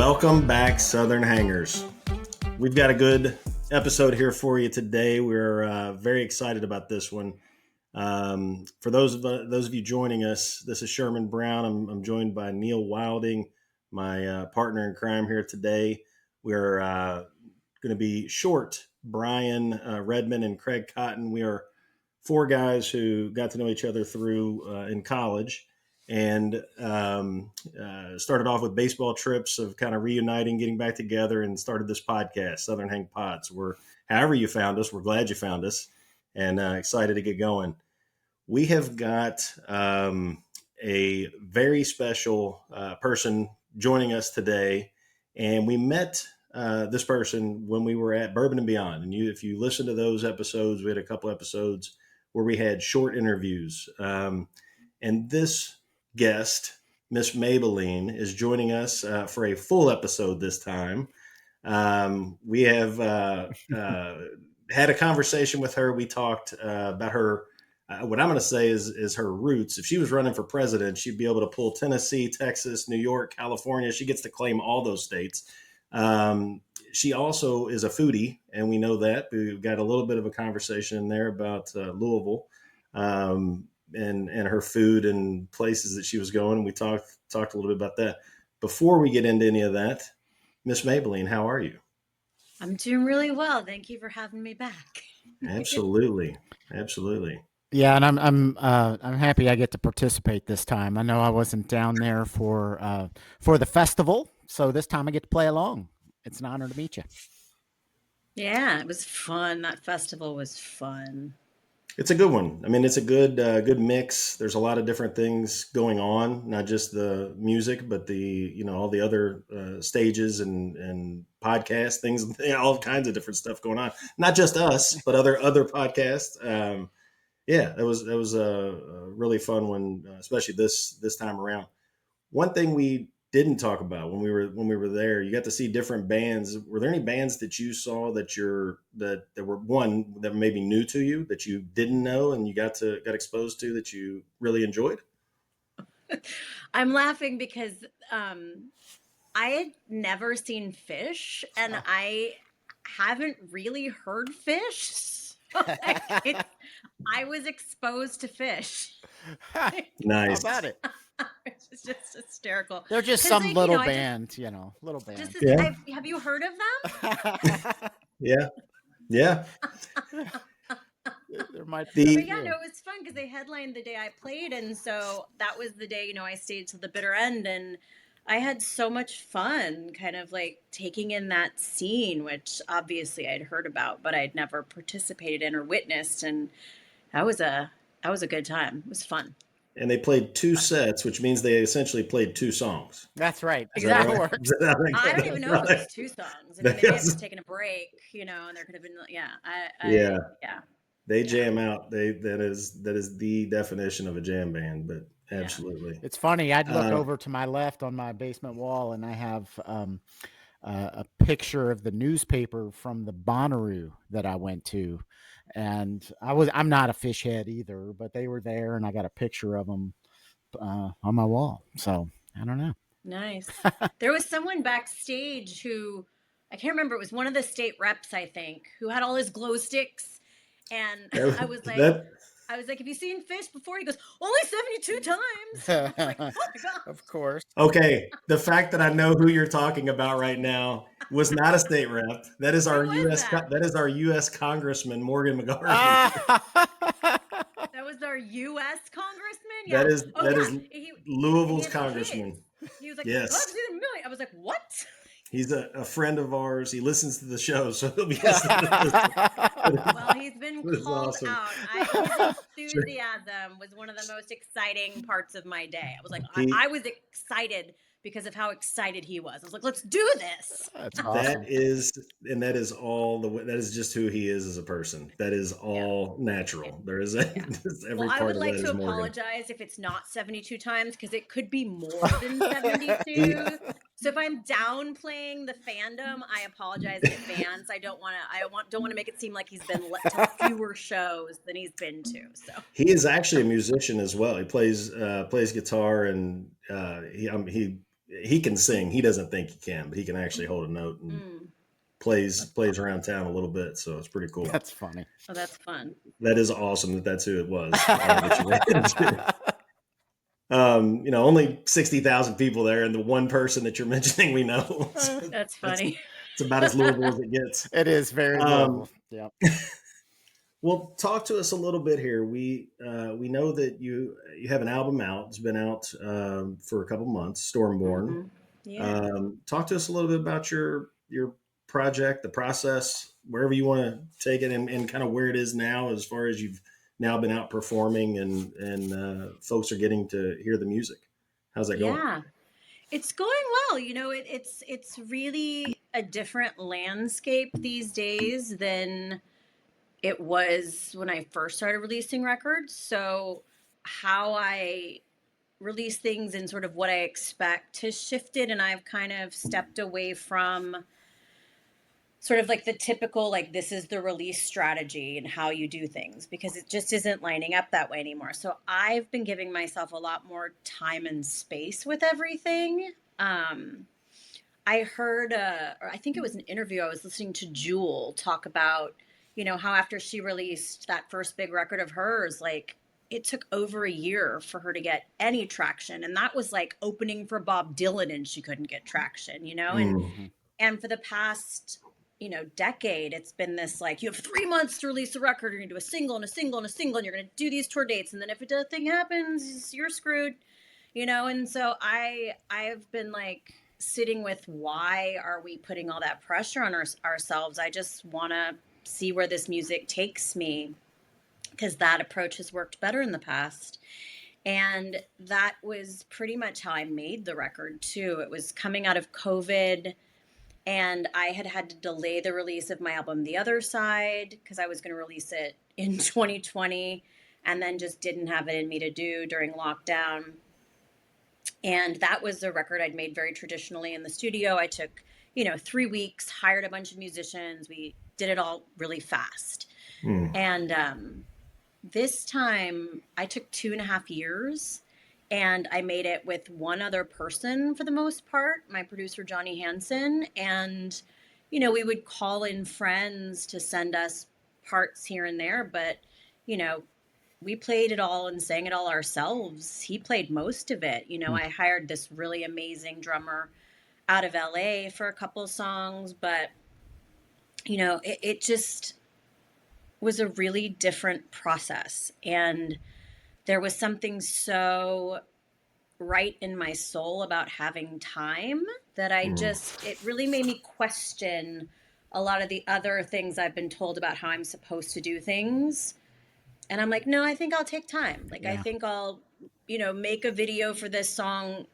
Welcome back, Southern Hangers. We've got a good episode here for you today. We're very excited about this one. For those of you joining us, this is Sherman Brown. I'm joined by Neil Wilding, my partner in crime here today. We're going to be short Brian Redmond and Craig Cotton. We are four guys who got to know each other through in college. And started off with baseball trips of kind of reuniting, getting back together, and started this podcast, Southern Hang Pod. So however you found us, we're glad you found us, and excited to get going. We have got a very special person joining us today, and we met this person when we were at Bourbon and Beyond. And if you listen to those episodes, we had a couple episodes where we had short interviews, and this guest, Miss Mabilene, is joining us for a full episode this time. We have had a conversation with her. We talked about her, what I'm going to say is her roots. If she was running for president, she'd be able to pull Tennessee, Texas, New York, California. She gets to claim all those states. She also is a foodie, and we know that. We've got a little bit of a conversation in there about Louisville. And her food and places that she was going. And we talked a little bit about that. Before we get into any of that, Miss Mabilene, how are you? I'm doing really well. Thank you for having me back. Absolutely. Yeah, and I'm happy I get to participate this time. I know I wasn't down there for the festival, so this time I get to play along. It's an honor to meet you. Yeah, it was fun. That festival was fun. It's a good one. I mean, it's a good mix. There's a lot of different things going on, not just the music, but all the other stages and podcast things, all kinds of different stuff going on. Not just us, but other podcasts. It was a really fun one, especially this time around. One thing we didn't talk about when we were there, you got to see different bands. Were there any bands that you saw that were one that may be new to you that you didn't know and you got exposed to that you really enjoyed? I'm laughing because I had never seen Fish, and I haven't really heard Fish. So I was exposed to Fish. Nice. How about it? It's just hysterical. They're just some little band, little band. Have you heard of them? Yeah. There might be. But it was fun because they headlined the day I played, and so that was the day I stayed till the bitter end, and I had so much fun, kind of like taking in that scene, which obviously I'd heard about, but I'd never participated in or witnessed, and that was a good time. It was fun. And they played two sets, which means they essentially played two songs. That's right. Exactly. I don't even know if it was two songs. I mean, they may have just taken a break, and there could have been, yeah. They jam out. That is the definition of a jam band, but absolutely. Yeah. It's funny. I'd look over to my left on my basement wall, and I have a picture of the newspaper from the Bonnaroo that I went to. And I'm not a Fish head either, but they were there, and I got a picture of them on my wall. So I don't know. Nice. There was someone backstage who, I can't remember, it was one of the state reps, I think, who had all his glow sticks. And I was like, have you seen Fish before? He goes, only 72 times. I was like, oh my God. Of course. Okay. The fact that I know who you're talking about right now was not a state rep. That is our U.S. Congressman, Morgan McGarvey. That was our U.S. Congressman? Yeah. That is Louisville's congressman. He was like, yes. I've seen a million. I was like, what? He's a friend of ours. He listens to the show, so he'll be listening to this. Well, he's been called out. His enthusiasm was one of the most exciting parts of my day. I was like, I was excited because of how excited he was. I was like, let's do this. That's awesome. That is just who he is as a person. That is all natural. There is every part I would of like that to is Morgan. apologize if it's not 72 times, because it could be more than 72. So if I'm downplaying the fandom, I apologize in advance. I don't want to make it seem like he's been to fewer shows than he's been to. So he is actually a musician as well. He plays guitar, and he he can sing. He doesn't think he can, but he can actually hold a note and Mm. plays around town a little bit. So it's pretty cool. That's funny. Oh, that's fun. That is awesome that's who it was that you ran into. Only 60,000 people there, and the one person that you're mentioning we know. So That's funny. it's about as Louisville as it gets. It is very Louisville. Yeah. Well, talk to us a little bit here. We know that you have an album out. It's been out for a couple months. Stormborn. Mm-hmm. Yeah. Talk to us a little bit about your project, the process, wherever you want to take it, and kind of where it is now, as far as you've now been out performing and folks are getting to hear the music. How's that going? Yeah. It's going well. It's really a different landscape these days than it was when I first started releasing records. So how I release things and sort of what I expect has shifted, and I've kind of stepped away from sort of like the typical, like, this is the release strategy and how you do things, because it just isn't lining up that way anymore. So I've been giving myself a lot more time and space with everything. I heard, or I think it was an interview, I was listening to Jewel talk about, how after she released that first big record of hers, like, it took over a year for her to get any traction. And that was like opening for Bob Dylan and she couldn't get traction, and for the past, decade, it's been this, like, you have 3 months to release a record, you're gonna do a single and a single and a single, and you're gonna do these tour dates, and then if a thing happens, you're screwed, and so I've been like sitting with, why are we putting all that pressure on ourselves? I just want to see where this music takes me, because that approach has worked better in the past. And that was pretty much how I made the record too. It was coming out of COVID, and I had to delay the release of my album The Other Side, because I was going to release it in 2020, and then just didn't have it in me to do during lockdown. And that was a record I'd made very traditionally in the studio. I took, 3 weeks, hired a bunch of musicians. We did it all really fast. And this time I took 2.5 years, and I made it with one other person for the most part, my producer, Johnny Hansen. And, we would call in friends to send us parts here and there, but, we played it all and sang it all ourselves. He played most of it. I hired this really amazing drummer out of LA for a couple of songs, but, it just was a really different process. And there was something so right in my soul about having time that it really made me question a lot of the other things I've been told about how I'm supposed to do things. And I'm like, no, I think I'll take time. Like, I think I'll, make a video for this song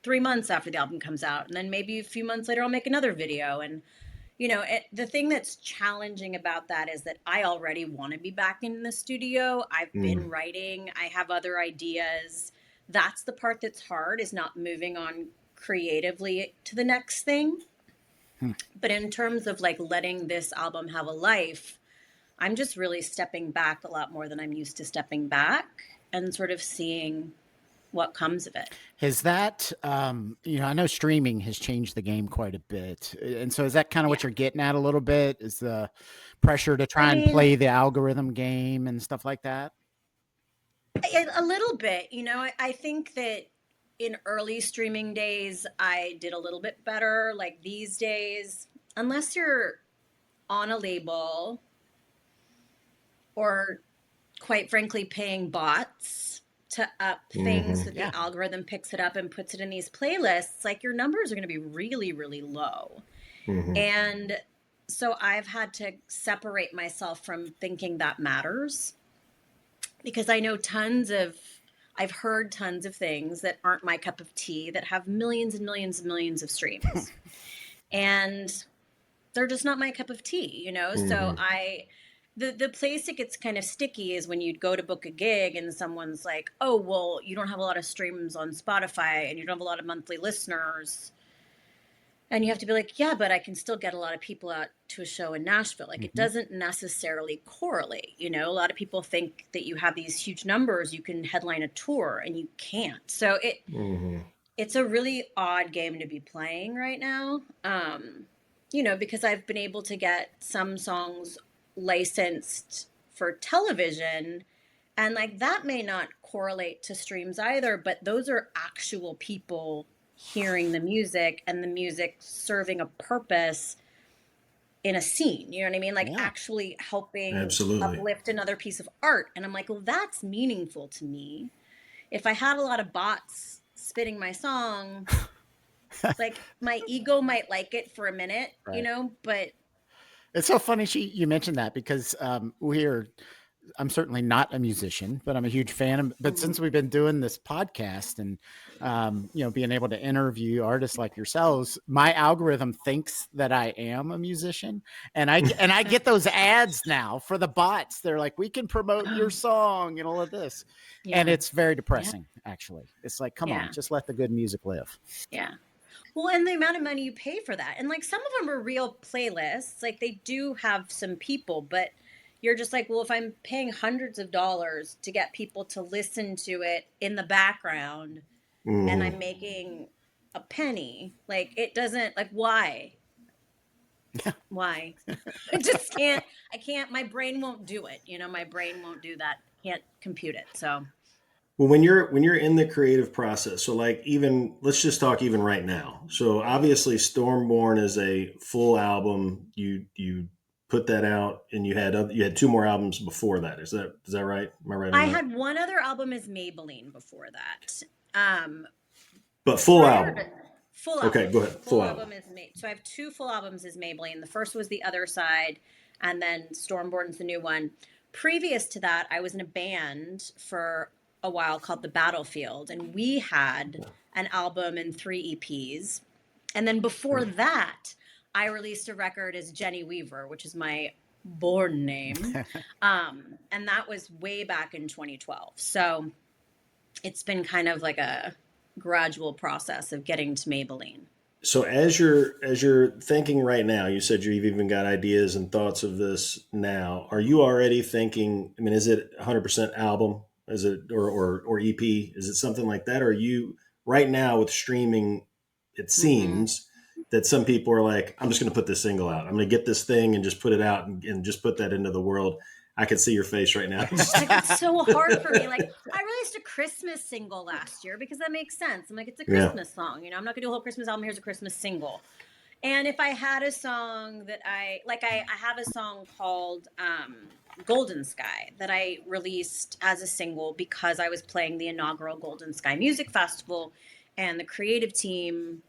3 months after the album comes out. And then maybe a few months later, I'll make another video. And, the thing that's challenging about that is that I already want to be back in the studio. I've been writing. I have other ideas. That's the part that's hard, is not moving on creatively to the next thing. But in terms of like letting this album have a life, I'm just really stepping back a lot more than I'm used to stepping back, and sort of seeing what comes of it. Has that, I know streaming has changed the game quite a bit. And so is that kind of what you're getting at a little bit? Is the pressure to try and play the algorithm game and stuff like that? A little bit, I think that in early streaming days, I did a little bit better. Like, these days, unless you're on a label, or quite frankly paying bots to up things so the algorithm picks it up and puts it in these playlists, like, your numbers are going to be really, really low. And so I've had to separate myself from thinking that matters, because I know I've heard tons of things that aren't my cup of tea that have millions and millions and millions of streams. And they're just not my cup of tea, So the place it gets kind of sticky is when you'd go to book a gig and someone's like, oh, well, you don't have a lot of streams on Spotify and you don't have a lot of monthly listeners. And you have to be like, yeah, but I can still get a lot of people out to a show in Nashville. Like, it doesn't necessarily correlate. A lot of people think that you have these huge numbers, you can headline a tour, and you can't. So it's a really odd game to be playing right now. Because I've been able to get some songs licensed for television, and like that may not correlate to streams either, but those are actual people hearing the music and the music serving a purpose in a scene. You know what I mean? Like actually helping Absolutely. uplift another piece of art. And I'm like, well, that's meaningful to me. If I had a lot of bots spitting my song, like my ego might like it for a minute, but it's so funny you mentioned that because I'm certainly not a musician, but I'm a huge fan. But since we've been doing this podcast and, being able to interview artists like yourselves, my algorithm thinks that I am a musician, and I get those ads now for the bots. They're like, we can promote your song and all of this. Yeah. And it's very depressing, actually. It's like, come on, just let the good music live. Yeah. Well, and the amount of money you pay for that. And like some of them are real playlists. Like they do have some people, but you're just like, well, if I'm paying hundreds of dollars to get people to listen to it in the background and I'm making a penny, like it doesn't, like, why? Why? I just can't, my brain won't do it. My brain won't do that. Can't compute it. So. Well, when you're in the creative process, so like even let's just talk even right now. So obviously Stormborn is a full album. You put that out, and you had two more albums before that. Is that right? Am I right? I had one other album as Mabilene before that. But full album. Full album. Okay, go ahead. Full album is so I have two full albums as Mabilene. The first was The Other Side, and then Stormborn's the new one. Previous to that, I was in a band for a while called The Battlefield, and we had an album and 3 EPs. And then before that, I released a record as Jenny Weaver, which is my born name. And that was way back in 2012. So it's been kind of like a gradual process of getting to Mabilene. So as you're thinking right now, you said you've even got ideas and thoughts of this now. Are you already thinking, I mean, is it 100% album? Is it or EP? Is it something like that? Or are you right now with streaming, it seems that some people are like, I'm just going to put this single out. I'm going to get this thing and just put it out and just put that into the world. I can see your face right now. Like, it's so hard for me. Like I released a Christmas single last year because that makes sense. I'm like, it's a Christmas song. I'm not gonna do a whole Christmas album. Here's a Christmas single. And if I had a song that I have a song called Golden Sky that I released as a single because I was playing the inaugural Golden Sky Music Festival, and the creative team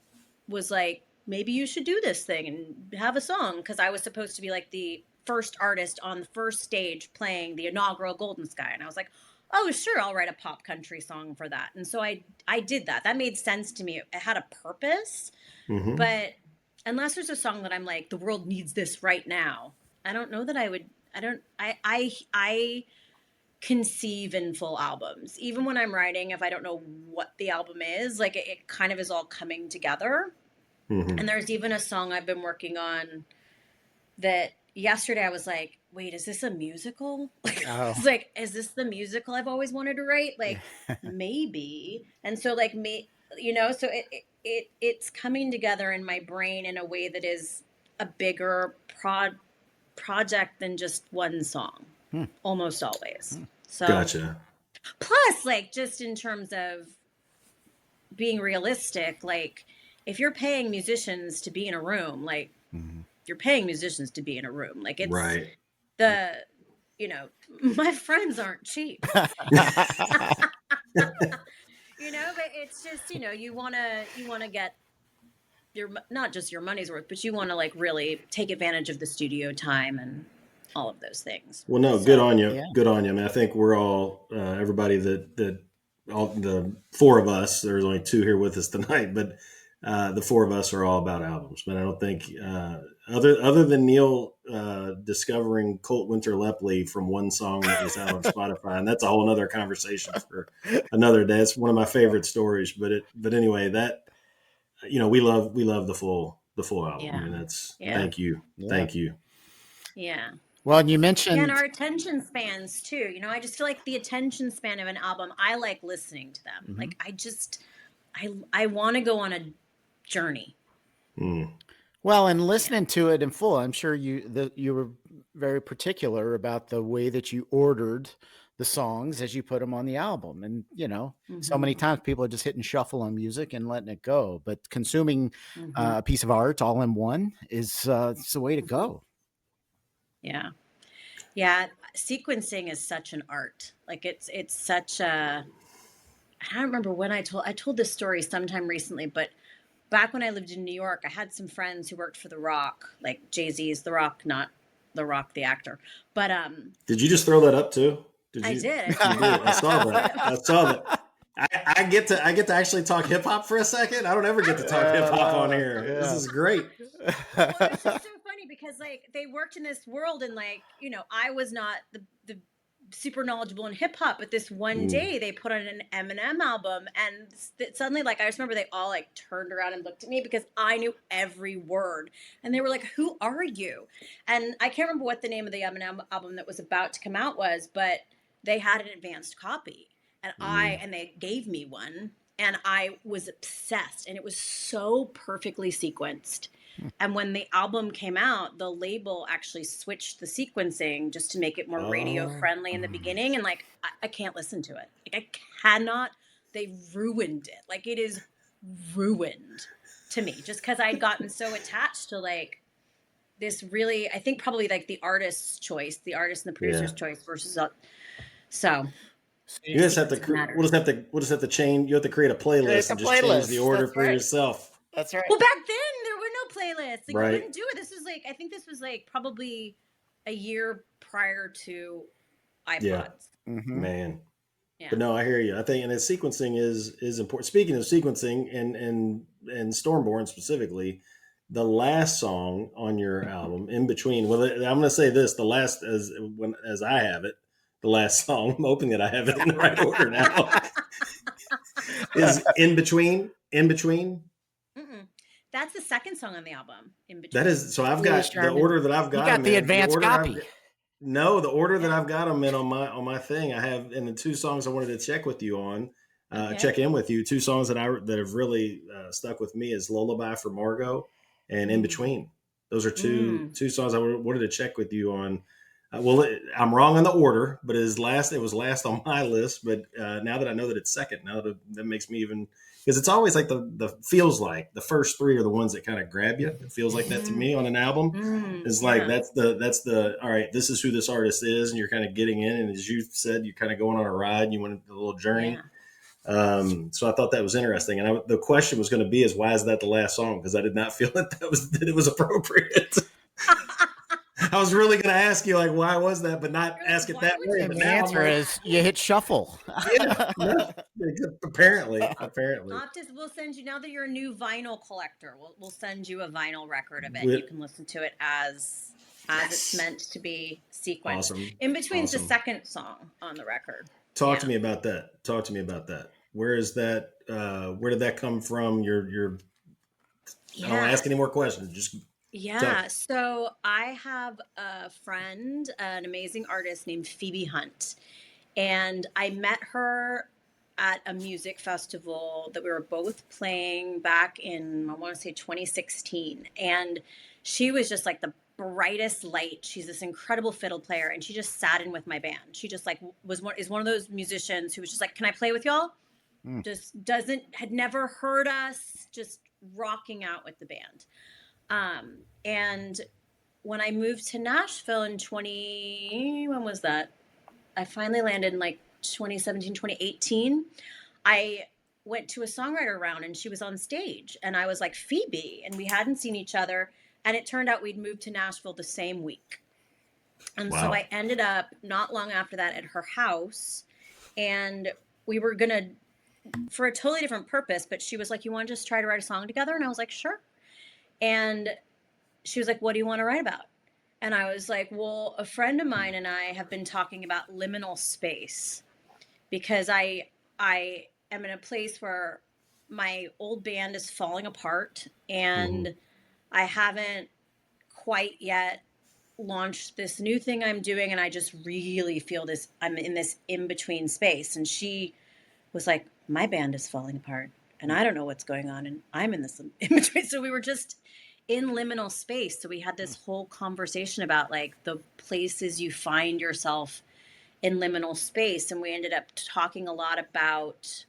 was like, maybe you should do this thing and have a song, because I was supposed to be like the first artist on the first stage playing the inaugural Golden Sky. And I was like, oh, sure, I'll write a pop country song for that. And so I did that. That made sense to me. It had a purpose. But unless there's a song that I'm like, the world needs this right now, I don't know that I would. I conceive in full albums. Even when I'm writing, if I don't know what the album is, like it kind of is all coming together. And there's even a song I've been working on that yesterday I was like, wait, is this a musical? I was like, is this the musical I've always wanted to write? Like, maybe. And so like so it's coming together in my brain in a way that is a bigger project than just one song, almost always. So gotcha. Plus, like, just in terms of being realistic, like, if you're paying musicians to be in a room, like, you're paying musicians to be in a room. Like, it's right. My friends aren't cheap. But it's just, you want to get not just your money's worth, but you want to like really take advantage of the studio time and all of those things. Well, no, good on you. Yeah. Good on you. I mean, I think we're all, everybody that all the four of us, there's only two here with us tonight, but the four of us are all about albums. But I don't think other than Neil discovering Colt Winter Lepley from one song that was out on Spotify, and that's a whole other conversation for another day. It's one of my favorite stories. But anyway, that we love the full album. Yeah. And that's thank you. Yeah. Well, and you mentioned and our attention spans too. I just feel like the attention span of an album, I like listening to them. Like I want to go on a journey. Well, and listening to it in full, I'm sure you were very particular about the way that you ordered the songs as you put them on the album. And, so many times people are just hitting shuffle on music and letting it go. But consuming a piece of art all in one is it's the way to go. Yeah. Yeah. Sequencing is such an art. Like it's such a, I don't remember when I told this story sometime recently, but back when I lived in New York, I had some friends who worked for The Rock, like Jay-Z's The Rock, not The Rock, the actor. But did you just throw that up too? I did. I saw that. I get to actually talk hip hop for a second. I don't ever get to talk hip hop on here. Yeah. This is great. Well, it's just so funny because like they worked in this world and like, I was not the super knowledgeable in hip hop, but this one day they put on an Eminem album and suddenly like I just remember they all like turned around and looked at me because I knew every word and they were like, who are you? And I can't remember what the name of the Eminem album that was about to come out was, but they had an advanced copy and and they gave me one and I was obsessed and it was so perfectly sequenced. And when the album came out, the label actually switched the sequencing just to make it more radio friendly in the beginning. And like, I can't listen to it. Like I cannot, they ruined it. Like it is ruined to me just because I'd gotten so attached to like this really, I think probably like the artist's choice, the artist and the producer's choice versus, so. You just have to, we'll just have to change. You have to create a playlist and just change the order for yourself. That's right. Well, back then there were no playlists. Like you couldn't do it. This was like, I think this was like probably a year prior to iPods. Yeah. Man. Yeah. But no, I hear you. I think, and the sequencing is important. Speaking of sequencing and Stormborn specifically, the last song on your album, In Between. Well, I'm going to say this: the last, as I have it, the last song. I'm hoping that I have it in the right order now. Is In Between. In Between. That's the second song on the album. In Between. That is so. I've got the order that I've got. You got the advanced copy. No, the order that I've got them in on my thing. I have in the two songs I wanted to check with you on, check in with you. Two songs that have really stuck with me is Lullaby for Margot and In Between. Those are two songs I wanted to check with you on. I'm wrong on the order, but it was last on my list. But now that I know that it's second, now that makes me even, because it's always like the feels like the first three are the ones that kind of grab you. It feels like that to me on an album. It's like that's the all right. This is who this artist is, and you're kind of getting in. And as you said, you're kind of going on a ride. And you went a little journey. Yeah. So I thought that was interesting. And the question was going to be is why is that the last song? Because I did not feel that it was appropriate. I was really going to ask you, like, why was that, but not ask it that way. The answer is you hit shuffle. Apparently. Optus, we'll send you, now that you're a new vinyl collector, we'll send you a vinyl record of it. You can listen to it as it's meant to be sequenced. Awesome. In Between's the second song on the record. Talk to me about that. Where is that? Where did that come from? I don't ask any more questions. So I have a friend, an amazing artist named Phoebe Hunt, and I met her at a music festival that we were both playing back in, I want to say 2016, and she was just like the brightest light. She's this incredible fiddle player, and she just sat in with my band. She just like is one of those musicians who was just like, can I play with y'all? Just had never heard us, just rocking out with the band. And when I moved to Nashville in when was that? I finally landed in like 2017, 2018. I went to a songwriter round and she was on stage and I was like, Phoebe, and we hadn't seen each other. And it turned out we'd moved to Nashville the same week. And so I ended up not long after that at her house, and we were going to, for a totally different purpose, but she was like, you want to just try to write a song together? And I was like, sure. And she was like, what do you want to write about? And I was like, well, a friend of mine and I have been talking about liminal space, because I am in a place where my old band is falling apart and I haven't quite yet launched this new thing I'm doing. And I just really feel I'm in this in-between space. And she was like, my band is falling apart. and I don't know what's going on, and I'm in this in between. So we were just in liminal space. So we had this whole conversation about like the places you find yourself in liminal space, and we ended up talking a lot about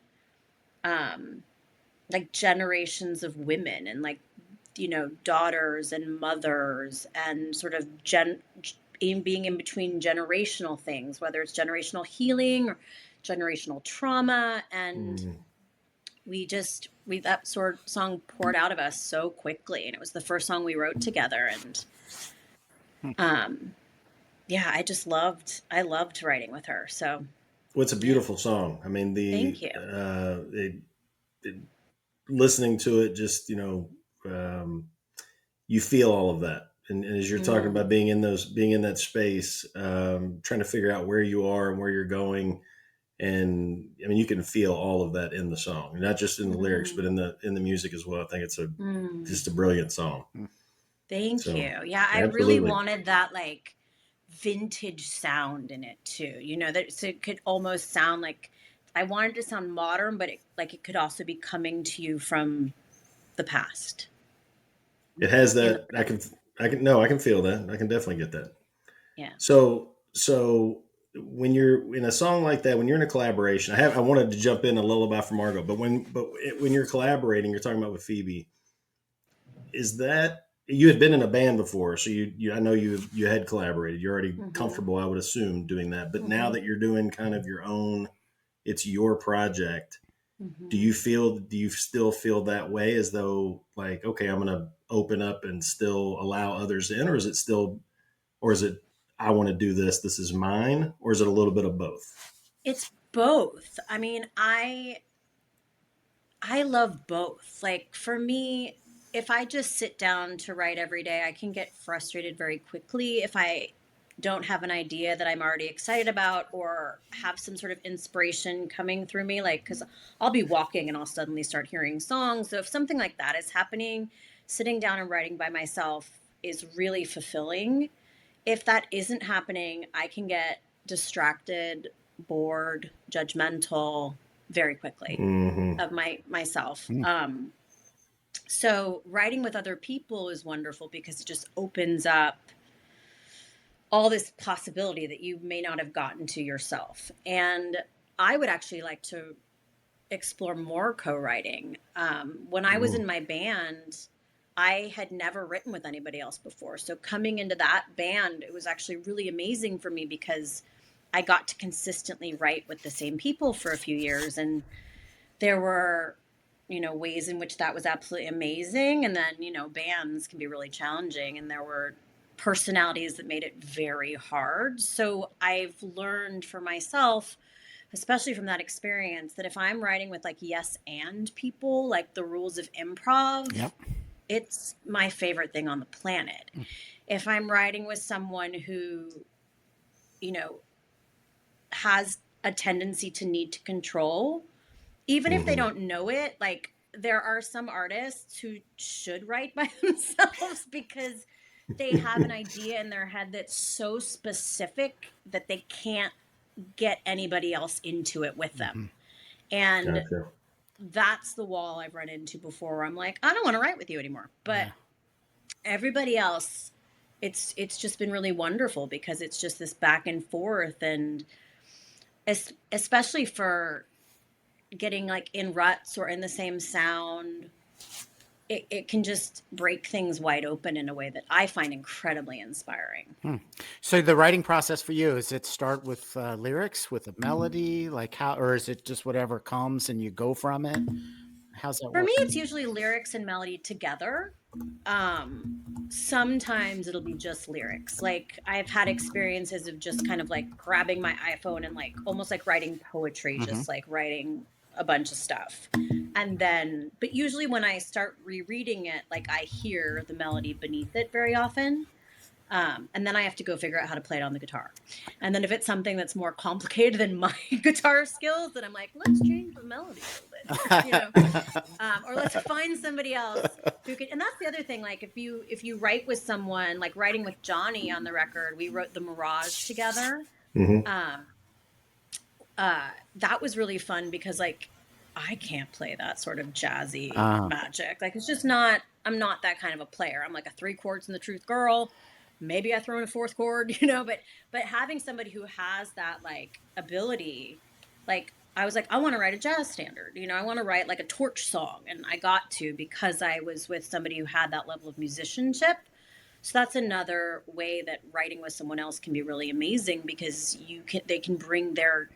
like generations of women and like, you know, daughters and mothers and sort of being in between generational things, whether it's generational healing or generational trauma. And that sort of song poured out of us so quickly, and it was the first song we wrote together. And yeah, I loved writing with her. So well, it's a beautiful song. I mean, thank you. Listening to it, just, you know, you feel all of that. And as you're talking about being in that space, trying to figure out where you are and where you're going. And I mean, you can feel all of that in the song, not just in the lyrics, but in the music as well. I think it's just a brilliant song. Thank you. Yeah, I absolutely. really wanted that like vintage sound in it too. You know, that so it could almost sound like, I wanted to sound modern, but it could also be coming to you from the past. It has that. I can feel that. I can definitely get that. Yeah. So when you're in a song like that, when you're in a collaboration, I wanted to jump in a lullaby for Margot, but when you're collaborating, you're talking about with Phoebe, is that, you had been in a band before, so you I know you had collaborated. You're already comfortable, I would assume, doing that. But now that you're doing kind of your own, it's your project. Do you still feel that way, as though like, okay, I'm going to open up and still allow others in, or is it I want to do this is mine, or is it a little bit of both? It's both. I mean, I love both. Like for me, if I just sit down to write every day, I can get frustrated very quickly if I don't have an idea that I'm already excited about or have some sort of inspiration coming through me. Like, because I'll be walking and I'll suddenly start hearing songs. So if something like that is happening, sitting down and writing by myself is really fulfilling. If that isn't happening, I can get distracted, bored, judgmental very quickly of myself. So writing with other people is wonderful because it just opens up all this possibility that you may not have gotten to yourself. And I would actually like to explore more co-writing. When I was in my band, I had never written with anybody else before. So coming into that band, it was actually really amazing for me because I got to consistently write with the same people for a few years. And there were, you know, ways in which that was absolutely amazing. And then, you know, bands can be really challenging, and there were personalities that made it very hard. So I've learned for myself, especially from that experience, that if I'm writing with like yes and people, like the rules of improv, it's my favorite thing on the planet. If I'm writing with someone who, you know, has a tendency to need to control, even if they don't know it, like there are some artists who should write by themselves because they have an idea in their head that's so specific that they can't get anybody else into it with them. And that's the wall I've run into before, where I'm like, I don't want to write with you anymore. But everybody else, it's just been really wonderful because it's just this back and forth. And especially for getting like in ruts or in the same sound, it can just break things wide open in a way that I find incredibly inspiring. So the writing process for you, is it start with lyrics, with a melody, like how, or is it just whatever comes and you go from it? How's that For work? me, it's usually lyrics and melody together. Sometimes it'll be just lyrics. Like I've had experiences of just kind of like grabbing my iPhone and like almost like writing poetry, just like writing a bunch of stuff. And then, but usually when I start rereading it, like I hear the melody beneath it very often. And then I have to go figure out how to play it on the guitar. And then if it's something that's more complicated than my guitar skills, then I'm like, let's change the melody a little bit, you know, or let's find somebody else who can. And that's the other thing. Like if you write with someone, like writing with Johnny on the record, we wrote The Mirage together. That was really fun because like I can't play that sort of jazzy Uh, magic. Like, it's just not, I'm not that kind of a player. I'm like a 3 chords in the truth girl. Maybe I throw in a 4th chord, but having somebody who has that like ability, like I was like, I want to write a jazz standard, I want to write like a torch song. And I got to because I was with somebody who had that level of musicianship. So that's another way that writing with someone else can be really amazing because they can bring their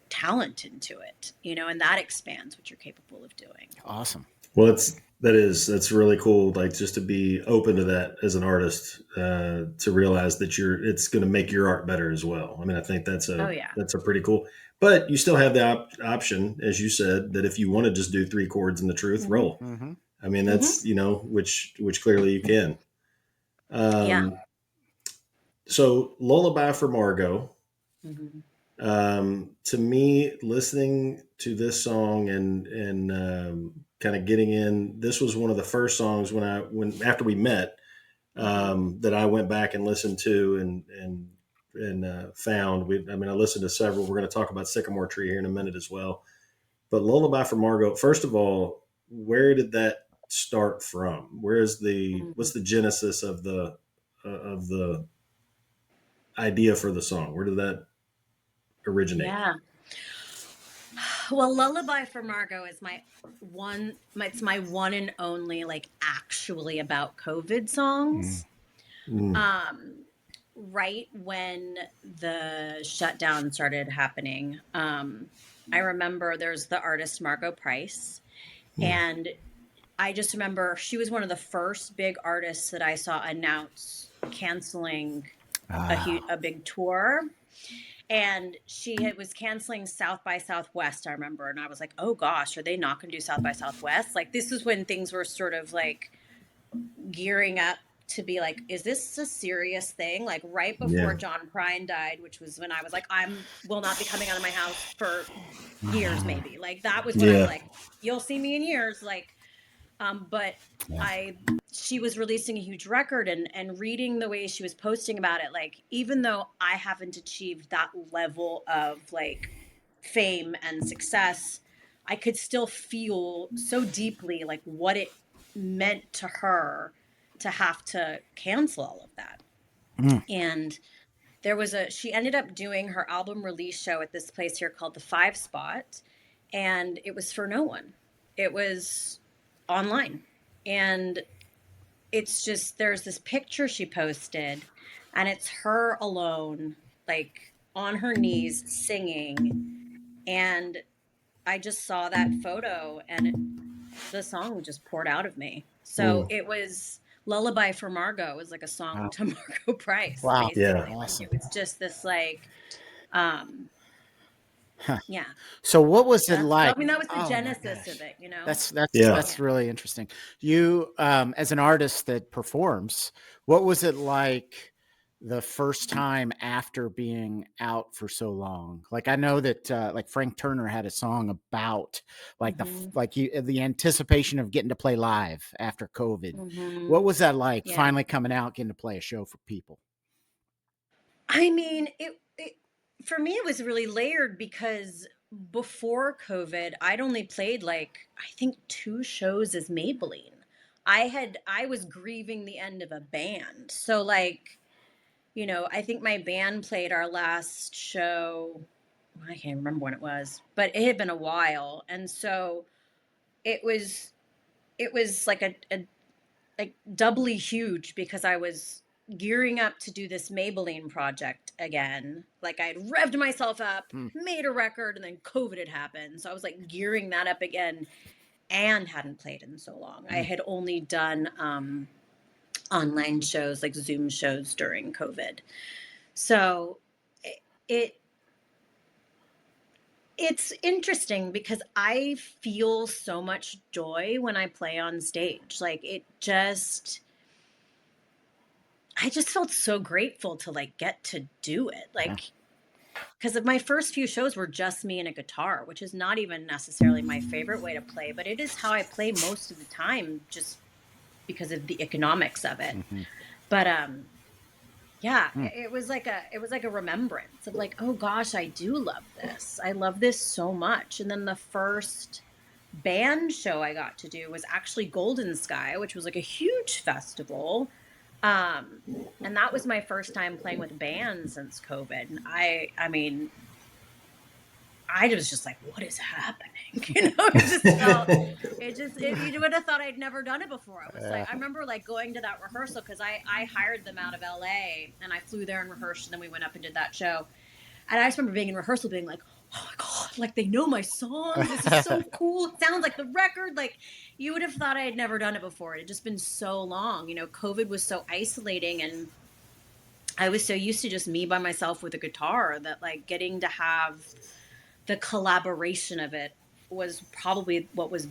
talent into it, and that expands what you're capable of doing. awesome. Well, that's really cool. Like just to be open to that as an artist, to realize that it's going to make your art better as well. I mean, I think Oh yeah. that's a pretty cool. But you still have the option, as you said, that if you want to just do 3 chords in the truth, Mm-hmm. roll. Mm-hmm. I mean, Mm-hmm. that's which clearly you can. Yeah. So, Lullaby for Margot. Mm-hmm. To me, listening to this song and kind of getting in, this was one of the first songs when after we met, that I went back and listened to and found. I mean, I listened to several. We're going to talk about Sycamore Tree here in a minute as well. But Lullaby for Margot. First of all, where did that start from? What's the genesis of the idea for the song? Where did that originate? Yeah. Well, Lullaby for Margot is it's my one and only like actually about COVID songs. Mm. Right when the shutdown started happening, I remember there's the artist Margot Price, Mm. and I just remember she was one of the first big artists that I saw announce canceling a big tour. And was canceling South by Southwest, I remember. And I was like, oh gosh, are they not going to do South by Southwest? Like, this was when things were sort of like gearing up to be like, is this a serious thing? Like, right before Yeah. John Prine died, which was when I was like, will not be coming out of my house for years, maybe. Like, that was when I was Yeah. like, you'll see me in years. Like, but she was releasing a huge record and reading the way she was posting about it, like, even though I haven't achieved that level of like fame and success, I could still feel so deeply like what it meant to her to have to cancel all of that. And she ended up doing her album release show at this place here called the Five Spot, and it was for no one. It was online. And it's just, there's this picture she posted, and it's her alone, like on her knees singing. And I just saw that photo, and the song just poured out of me. So Mm. it was Lullaby for Margot was like a song to Margot Price, Wow. Yeah. basically. Awesome. Like, it was just this like, yeah. So what was it I like? mean, that was the Oh my genesis gosh. of it, That's Yeah. really interesting. You, as an artist that performs, what was it like the first time after being out for so long? Like I know that like Frank Turner had a song about like the anticipation of getting to play live after COVID. What was that like? Yeah. Finally coming out, getting to play a show for people. I mean, it for me, it was really layered because before COVID, I'd only played like, I think 2 shows as Mabilene. I was grieving the end of a band. So like, I think my band played our last show. I can't remember when it was, but it had been a while. And so it was, like a like doubly huge because I was gearing up to do this Maybelline project again. Like, I'd revved myself up, made a record, and then COVID had happened. So I was like gearing that up again and hadn't played in so long. I had only done online shows, like Zoom shows during COVID. So it it's interesting because I feel so much joy when I play on stage. Like, I just felt so grateful to like get to do it. Like, because my first few shows were just me and a guitar, which is not even necessarily my favorite way to play, but it is how I play most of the time just because of the economics of it. But yeah, it was like a remembrance of like, oh gosh, I do love this. I love this so much. And then the first band show I got to do was actually Golden Sky, which was like a huge festival. Um, and that was my first time playing with bands since COVID. And I mean, I was just like, what is happening? You would have thought I'd never done it before. I was like, I remember like going to that rehearsal because I hired them out of LA and I flew there and rehearsed. And then we went up and did that show. And I just remember being in rehearsal being like, oh my God, like they know my songs. This is so cool. It sounds like the record. Like you would have thought I had never done it before. It had just been so long. You know, COVID was so isolating and I was so used to just me by myself with a guitar that like getting to have the collaboration of it was probably what was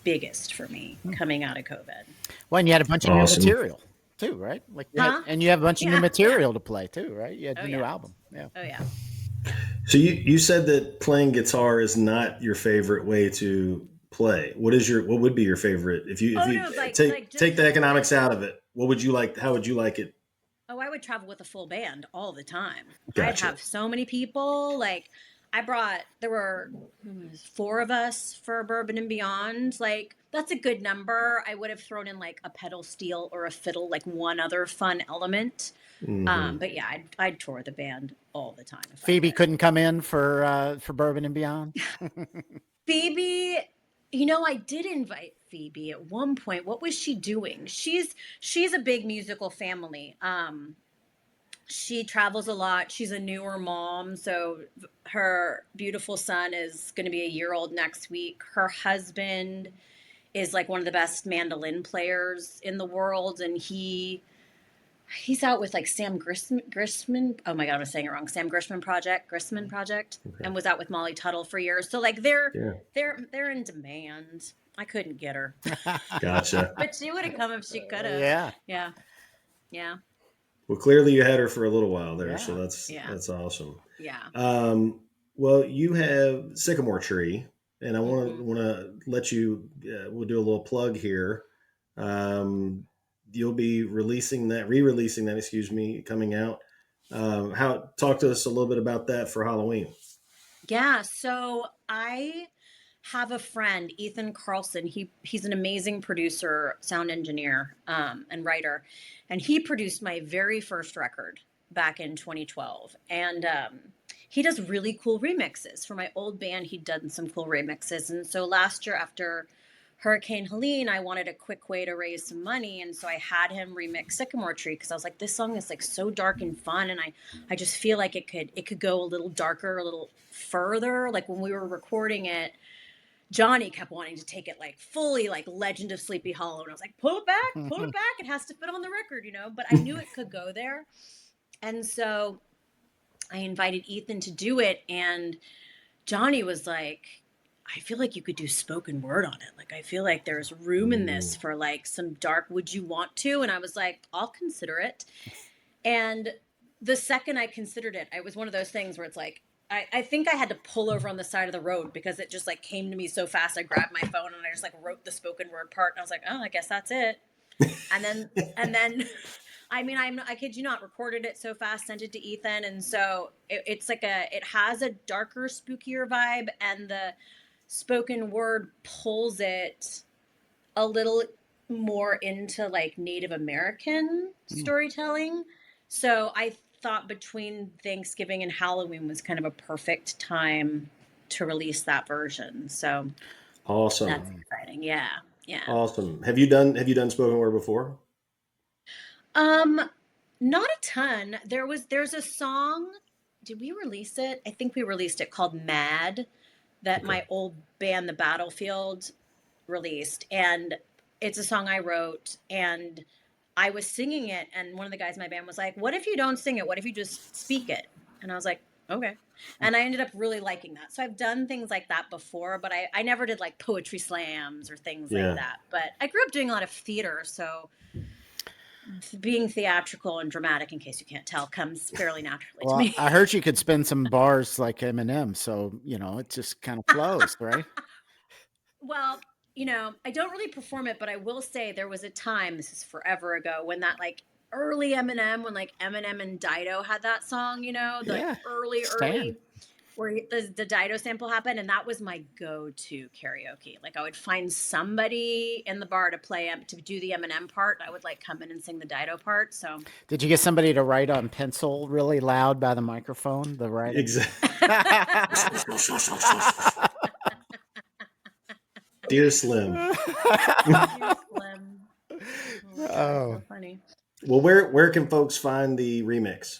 biggest for me coming out of COVID. Well, and you had a bunch of new material too, right? Like, and you have a bunch of new material to play too, right? You had the new album. Yeah. Oh yeah. So you said that playing guitar is not your favorite way to play. What would be your favorite if you take the economics out of it? What would you like? How would you like it? Oh, I would travel with a full band all the time. Gotcha. I'd have so many people. Like there were 4 of us for Bourbon and Beyond. Like that's a good number. I would have thrown in like a pedal steel or a fiddle, like one other fun element. Mm-hmm. But yeah, I'd tour the band all the time. Phoebe couldn't come in for Bourbon and Beyond. Phoebe, you know, I did invite Phoebe at one point. What was she doing? She's a big musical family. She travels a lot. She's a newer mom, so her beautiful son is going to be a year old next week. Her husband is like one of the best mandolin players in the world, and he's out with like Sam Grissman. Oh my God, I'm saying it wrong. Sam Grissman Project, okay. And was out with Molly Tuttle for years. So like they're in demand. I couldn't get her. Gotcha. But she would have come if she could have. Yeah. Well, clearly you had her for a little while there, so that's awesome. Yeah. Well, you have Sycamore Tree, and I want to let you. We'll do a little plug here. You'll be re-releasing that, coming out. Talk to us a little bit about that for Halloween. Yeah, so I have a friend, Ethan Carlson. He's an amazing producer, sound engineer, and writer, and he produced my very first record back in 2012. And he does really cool remixes for my old band. He'd done some cool remixes, and so last year after Hurricane Helene, I wanted a quick way to raise some money, and so I had him remix Sycamore Tree because I was like, this song is like so dark and fun, and I just feel like it could go a little darker, a little further. Like when we were recording it, Johnny kept wanting to take it like fully like Legend of Sleepy Hollow, and I was like, pull it back, it has to fit on the record, you know. But I knew it could go there, and so I invited Ethan to do it, and Johnny was like, I feel like you could do spoken word on it. Like, I feel like there's room in this for like some dark, would you want to? And I was like, I'll consider it. And the second I considered it, it was one of those things where it's like, I think I had to pull over on the side of the road because it just like came to me so fast. I grabbed my phone and I just like wrote the spoken word part. And I was like, oh, I guess that's it. And then I mean, I kid you not, recorded it so fast, sent it to Ethan. And so it's like it has a darker, spookier vibe, and the spoken word pulls it a little more into like Native American storytelling. So I thought between Thanksgiving and Halloween was kind of a perfect time to release that version. So awesome. That's exciting. Yeah. Awesome. Have you done spoken word before? Not a ton. There's a song. Did we release it? I think we released it, called Mad, that my old band, The Battlefield, released. And it's a song I wrote, and I was singing it, and one of the guys in my band was like, what if you don't sing it? What if you just speak it? And I was like, okay. And I ended up really liking that. So I've done things like that before, but I never did like poetry slams or things like that. But I grew up doing a lot of theater, so being theatrical and dramatic, in case you can't tell, comes fairly naturally to me. I heard you could spin some bars like Eminem, so it just kind of flows, right? Well, I don't really perform it, but I will say there was a time, this is forever ago, when that like early Eminem, when like Eminem and Dido had that song, early. where the Dido sample happened, and that was my go-to karaoke. Like I would find somebody in the bar to play to do the Eminem part. I would like come in and sing the Dido part. So Did you get somebody to write on pencil really loud by the microphone? The writing. Exactly. Dear Slim. Dear Slim. Oh, so funny. Well, where can folks find the remix?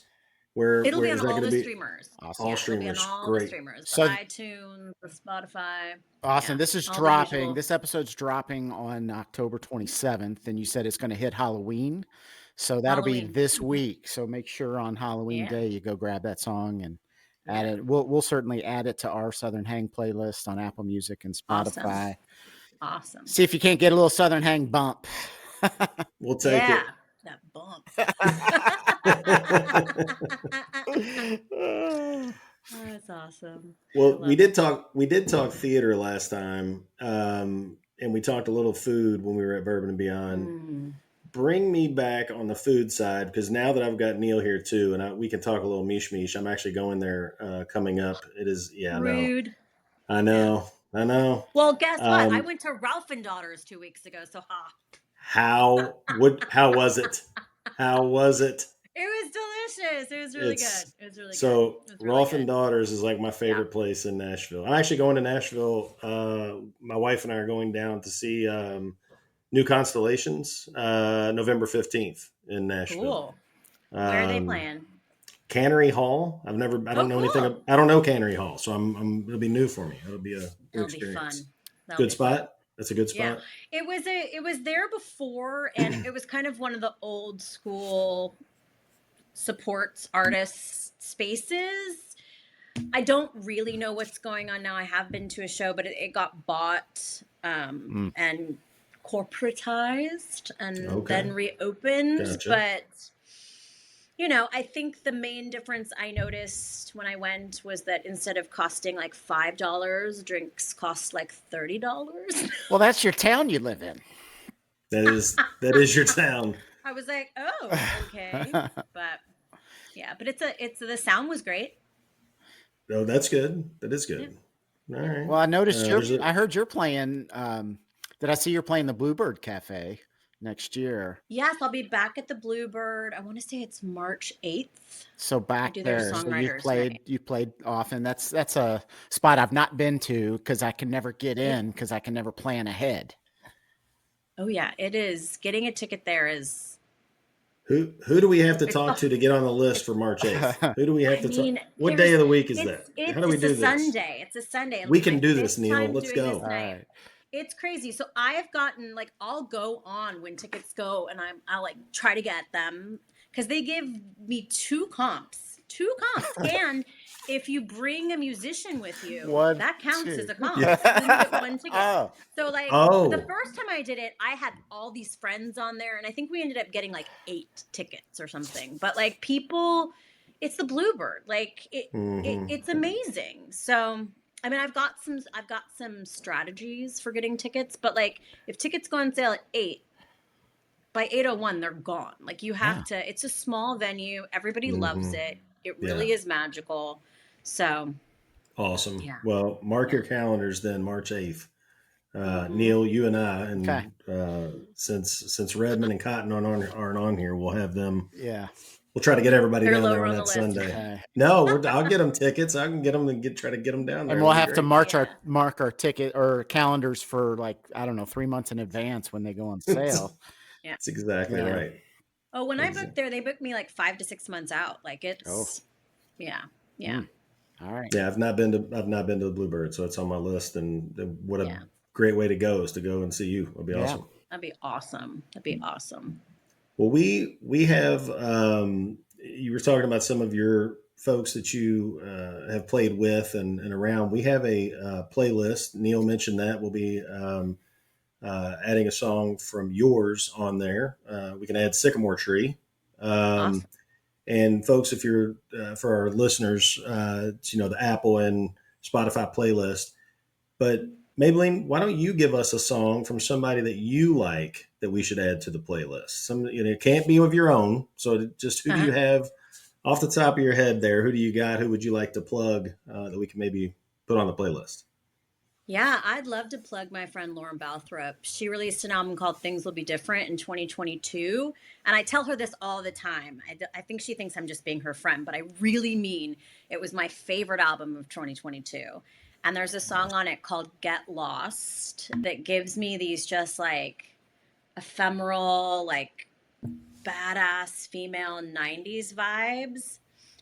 It'll be is on that all gonna the be? streamers. Awesome. All streamers. It'll be on all Great. the streamers. So the iTunes, the Spotify. Awesome. Yeah, This is dropping. This episode's dropping on October 27th, and you said it's going to hit Halloween. So that'll be this week. So make sure on Halloween Day you go grab that song and add it. We'll certainly add it to our Southern Hang playlist on Apple Music and Spotify. Awesome. See if you can't get a little Southern Hang bump. We'll take it. That bump. That's awesome. Well, we did talk theater last time, and we talked a little food when we were at Bourbon and Beyond. Bring me back on the food side, because now that I've got Neil here too, and we can talk a little mish. I'm actually going there coming up. It is rude. I know. Well, guess what? I went to Ralph and Daughters 2 weeks ago. So how was it? How was it? It was delicious. It was really good. It was really good. So Rolf and Daughters is like my favorite place in Nashville. I'm actually going to Nashville. My wife and I are going down to see New Constellations November 15th in Nashville. Cool. Where are they playing? Cannery Hall. I don't know anything. I don't know Cannery Hall, so it'll be new for me. It'll be a good experience. Be fun. Good spot. That's a good spot. Yeah. It was there before, and it was kind of one of the old school supports artists spaces. I don't really know what's going on now. I have been to a show, but it got bought and corporatized and then reopened. Gotcha. But I think the main difference I noticed when I went was that instead of costing like $5, drinks cost like $30. Well, that's your town you live in. That is your town. I was like, oh, okay. But the sound was great. Oh, that's good. That is good. Yeah. All right. Well, I noticed I heard you're playing. Did I see you're playing the Bluebird Cafe next year? Yes, I'll be back at the Bluebird. I want to say it's March 8th. So back there. So you played often. That's a spot I've not been to because I can never get in because I can never plan ahead. Oh yeah, it is. Getting a ticket there is. Who do we have to talk to get on the list for March 8th? Who do we have to talk? What day of the week is that? How do we do this? It's a Sunday. We can do this, Neil. Let's go. All right. It's crazy. So I've gotten I'll go on when tickets go, and I'll try to get them because they give me two comps, and if you bring a musician with you, that counts as a comp. Yeah. So you get one ticket. So the first time I did it, I had all these friends on there, and I think we ended up getting 8 tickets or something. But people, it's the Bluebird. It's amazing. So I mean, I've got some strategies for getting tickets, but if tickets go on sale at 8, by 8:01 they're gone. You have to. It's a small venue. Everybody loves it. It really is magical. So awesome. Yeah. Well, mark your calendars then, March 8th. Neil, you and I, and since Redmond and Cotton aren't on here, we'll have them. Yeah. We'll try to get everybody down there on that Sunday. No, I'll get them tickets. I can get them and try to get them down there. And we'll have to mark our ticket or calendars for 3 months in advance when they go on sale. Yeah, that's exactly right. Oh, when I booked there, they booked me 5 to 6 months out. Yeah. All right. Yeah, I've not been to the Bluebird, so it's on my list. And what a great way to go is to go and see you. It'll be awesome. That'd be awesome. Well, we have. You were talking about some of your folks that you have played with and around. We have a playlist. Neil mentioned that we'll be adding a song from yours on there. We can add Sycamore Tree. Awesome. And folks, if you're for our listeners, it's, the Apple and Spotify playlist. But Mabilene, why don't you give us a song from somebody that you like that we should add to the playlist? It can't be of your own. So just who do you have off the top of your head there, who do you got? Who would you like to plug that we can maybe put on the playlist? Yeah, I'd love to plug my friend Lauren Balthrop. She released an album called Things Will Be Different in 2022. And I tell her this all the time. I think she thinks I'm just being her friend, but I really mean it was my favorite album of 2022. And there's a song on it called Get Lost that gives me these just like ephemeral, like badass female 90s vibes.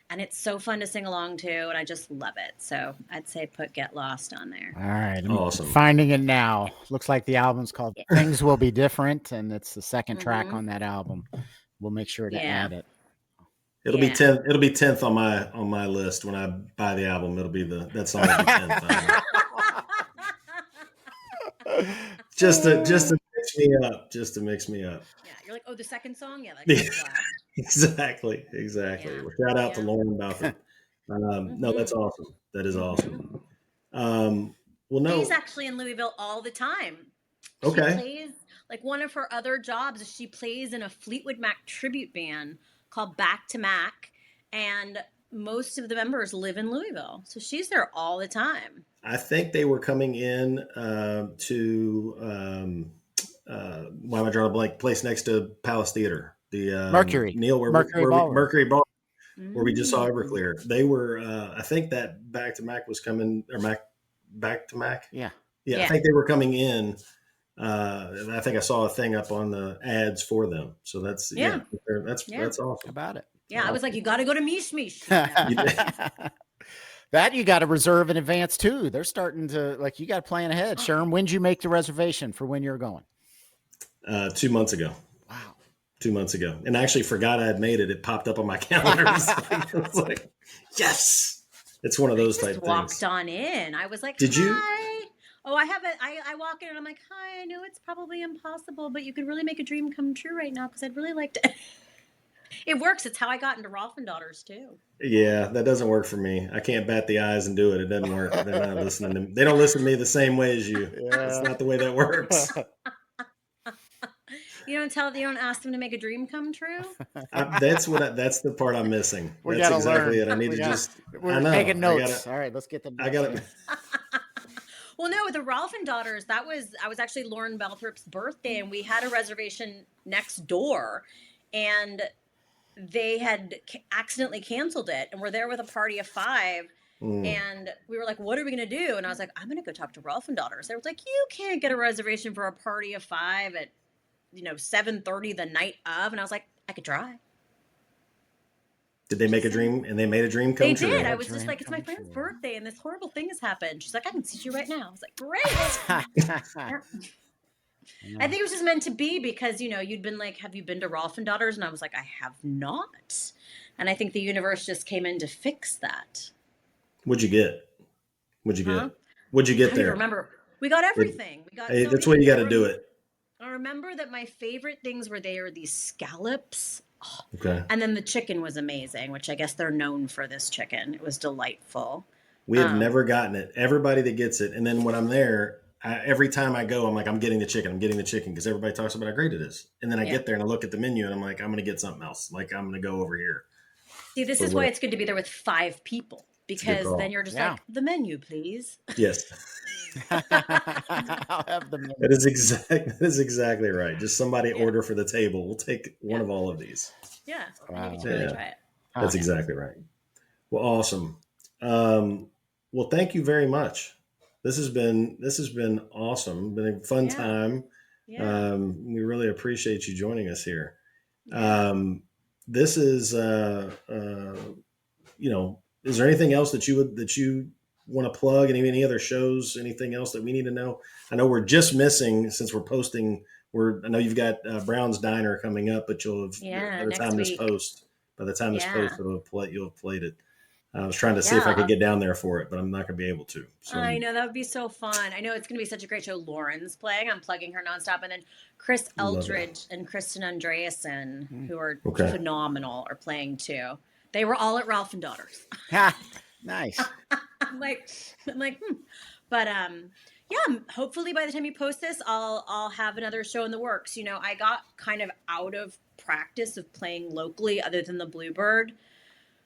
And it's so fun to sing along to, and I just love it. So I'd say put Get Lost on there. All right. I'm Awesome. finding it now. Looks like the album's called Things Will Be Different, and it's the second track Mm-hmm. on that album. We'll make sure to Yeah. add it. It'll be 10th. It'll be 10th on my list when I buy the album. It'll be that song will be 10th. just to mix me up. Just to mix me up. Yeah, you're like, oh, the second song, yeah, that's Exactly. Yeah. Well, shout out to Lauren Balfour. No, that's awesome. That is awesome. Well, no, she's actually in Louisville all the time. Okay. She plays, like, one of her other jobs is she plays in a Fleetwood Mac tribute band called Back to Mac, and most of the members live in Louisville, so she's there all the time. I think they were coming in to why am I drawing a blank? Place next to Palace Theater, the Mercury. Neil, Mercury Ballroom. Mercury Ball, where we just saw Everclear. They were, I think that Back to Mac was coming, or Back to Mac. Yeah. I think they were coming in. And I think I saw a thing up on the ads for them. So that's that's awesome about it. Yeah, I was like, you got to go to Mish Mish. That you got to reserve in advance too. They're starting to you got to plan ahead. Sherm, when did you make the reservation for when you're going? 2 months ago. Wow. 2 months ago, and I actually forgot I had made it. It popped up on my calendar. I was like, yes, it's one of those type things. Walked on in. I was like, did you? Oh, I have it. I walk in and I'm like, hi, I know it's probably impossible, but you could really make a dream come true right now because I'd really like to. It works. It's how I got into Rolf and Daughters too. Yeah, that doesn't work for me. I can't bat the eyes and do it. It doesn't work. They're not listening to me. They don't listen to me the same way as you. That's not the way that works. You don't ask them to make a dream come true. That's the part I'm missing. That's exactly it. I need to just. We're taking notes. All right, let's get them. I got it. Well, no, with the Rolf and Daughters, I was actually Lauren Balthrop's birthday, and we had a reservation next door, and they had accidentally canceled it, and we're there with a party of 5, and we were like, what are we going to do? And I was like, I'm going to go talk to Rolf and Daughters. They were like, you can't get a reservation for a party of 5 at 7:30 the night of, and I was like, I could try. Did they make a dream? And they made a dream come true. They did. I was just like, it's my friend's birthday, and this horrible thing has happened. She's like, I can see you right now. I was like, great. I think it was just meant to be because, you'd been like, have you been to Rolf and Daughters? And I was like, I have not. And I think the universe just came in to fix that. What'd you get? What'd you get I don't there? Remember, we got everything. That's why you got to do it. I remember that my favorite things were these scallops. Oh. Okay. And then the chicken was amazing, which I guess they're known for this chicken. It was delightful. We have never gotten it. Everybody that gets it. And then when I'm there, every time I go, I'm like, I'm getting the chicken because everybody talks about how great it is. And then I get there and I look at the menu and I'm like, I'm going to get something else. Like, I'm going to go over here. See, this is why it's good to be there with 5 people, because then you're just like, the menu, please. Yes. I'll have the menu. That is exactly right. Just somebody order for the table. We'll take one of all of these. Yeah. Wow. Maybe really try it. That's exactly right. Well, awesome. Well, thank you very much. This has been awesome. Been a fun time. Yeah. We really appreciate you joining us here. Yeah. This is, is there anything else that you want to plug? Any other shows? Anything else that we need to know? I know we're just missing, since we're posting. I know you've got Brown's Diner coming up, but you'll have by the time this post, you'll have played it. I was trying to see if I could get down there for it, but I'm not going to be able to. So. I know, that would be so fun. I know it's going to be such a great show. Lauren's playing. I'm plugging her nonstop. And then Chris Eldridge and Kristen Andreasen, who are phenomenal, are playing too. They were all at Rolf and Daughters. Nice. I'm like, But hopefully by the time you post this, I'll have another show in the works. I got kind of out of practice of playing locally other than the Bluebird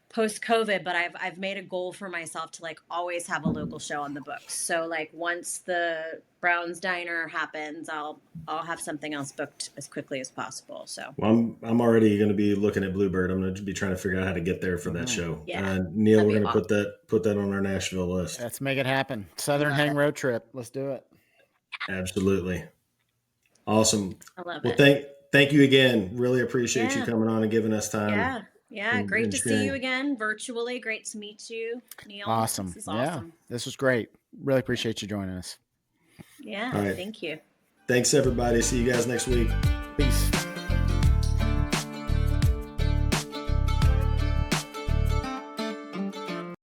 post COVID, but I've made a goal for myself to like always have a local show on the books. So like once the Brown's Diner happens, I'll have something else booked as quickly as possible. So Well, I'm already going to be looking at Bluebird. I'm going to be trying to figure out how to get there for that show. yeah, Neil, that'd we're be going to awesome. put that on our Nashville list. Let's make it happen. Southern Love Hang it. road trip. Let's do it. Absolutely. Awesome. I love Well, it. thank you again. Really appreciate you Yeah. coming on and giving us time. Yeah. Great to see you sharing. again virtually. Great to meet you, Neil. Awesome. This is Yeah, awesome. this was great. Really appreciate you joining us. Yeah. All right. Thank you. Thanks, everybody. See you guys next week. Peace.